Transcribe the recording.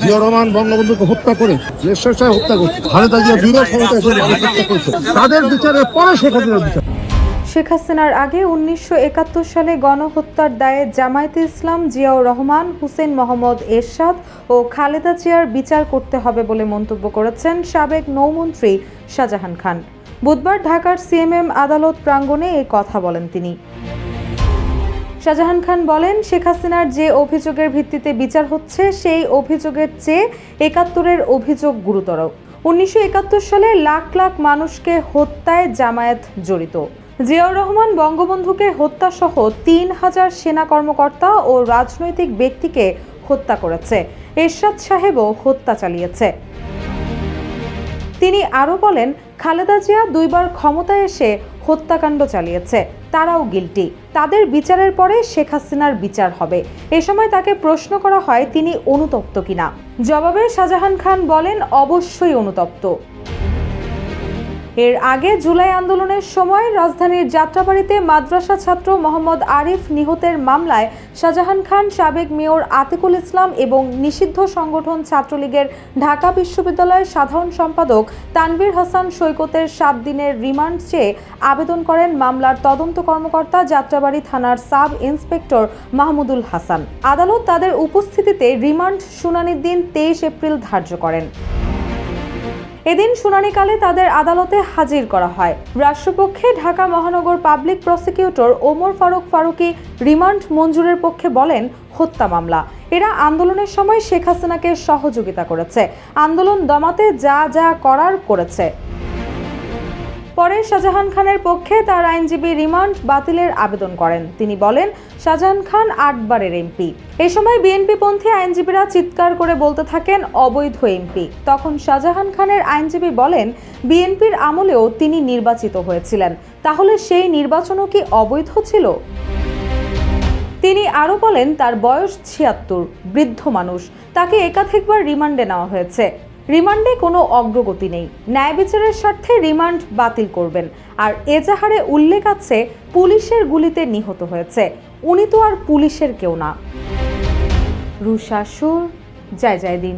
জিয়া রহমান বঙ্গবন্ধুকে হত্যা করে স্বেচ্ছায় হত্যা করছে, খালেদা জিয়া বিরোধ হত্যা করছে, তাদের বিচারের পরে শেখ হাসিনার বিচার। শেখ হাসিনার আগে 1971 সালে গণহত্যার দায়ে জামায়াতে ইসলাম, জিয়াউর রহমান, হুসেন মোহাম্মদ এরশাদ ও খালেদা জিয়ার বিচার করতে হবে বলে মন্তব্য করেছেন সাবেক নৌমন্ত্রী শাহজাহান খান। বুধবার ঢাকার সিএমএম আদালত প্রাঙ্গণে এই কথা বলেন তিনি। শাহজাহান খান বলেন, শেখ হাসিনার যে অভিযোগের ভিত্তিতে বিচার হচ্ছে সেই অভিযোগের চেয়ে 71-এর অভিযোগ গুরুতর। 1971 সালে লাখ লাখ মানুষকে হত্যায় জামায়াত জড়িত। জিয়াউর রহমান বঙ্গবন্ধুকে হত্যাসহ 3000 সেনা কর্মকর্তা ও রাজনৈতিক ব্যক্তিকে হত্যা করেছে। এরশাদ সাহেবও হত্যা চালিয়েছে। তিনি আরও বলেন, খালেদা জিয়া 2 বার ক্ষমতায় এসে হত্যাকাণ্ড চালিয়েছে, তারাও গিল্টি। তাদের বিচারের পরে শেখ হাসিনার বিচার হবে। এ সময় তাকে প্রশ্ন করা হয় তিনি অনুতপ্ত কিনা। জবাবে শাহজাহান খান বলেন, অবশ্যই অনুতপ্ত। এর আগে জুলাই আন্দোলনের সময় রাজধানীর যাত্রাবাড়িতে মাদ্রাসা ছাত্র মোহাম্মদ আরিফ নিহতের মামলায় শাহজাহান খান, সাবেক মেয়র আতিকুল ইসলাম এবং নিষিদ্ধ সংগঠন ছাত্রলীগের ঢাকা বিশ্ববিদ্যালয়ের সাধারণ সম্পাদক তানভীর হাসান সৈকতের 7 দিনের রিমান্ড চেয়ে আবেদন করেন মামলার তদন্ত কর্মকর্তা যাত্রাবাড়ি থানার সাব ইন্সপেক্টর মাহমুদুল হাসান। আদালত তাদের উপস্থিতিতে রিমান্ড শুনানির দিন 23 এপ্রিল ধার্য করেন। এদিন শুনানিকালে তাদের আদালতে হাজির করা হয়। রাষ্ট্রপক্ষে ঢাকা মহানগর public prosecutor Omar Faruk Faruki remand মঞ্জুরের পক্ষে বলেন, হত্যা মামলা। এরা আন্দোলনের সময় শেখ হাসিনাকে সহযোগিতা করেছে, আন্দোলন দমাতে যা যা করার করেছে। পরে শাহজাহান খানের পক্ষে তার আইনজীবী রিমান্ড বাতিলের আবেদন করেন। তিনি বলেন, শাহজাহান খান 8 বারের এমপি। এ সময় বিএনপিপন্থী আইনজীবীরা চিৎকার করে বলতে থাকেন, অবৈধ এমপি। তখন শাহজাহান খানের আইনজীবী বলেন, বিএনপির আমলেও তিনি নির্বাচিত হয়েছিলেন, তাহলে সেই নির্বাচনও কি অবৈধ ছিল? তিনি আরও বলেন, তার বয়স 76, বৃদ্ধ মানুষ, তাকে একাধিকবার রিমান্ডে নেওয়া হয়েছে। রিমান্ডে কোনো অগ্রগতি নেই। ন্যায় বিচারের স্বার্থে রিমান্ড বাতিল করবেন। আর এজাহারে উল্লেখ আছে পুলিশের গুলিতে নিহত হয়েছে। উনি তো আর পুলিশের কেউ না। রুশা সুর, জয় জয় দিন।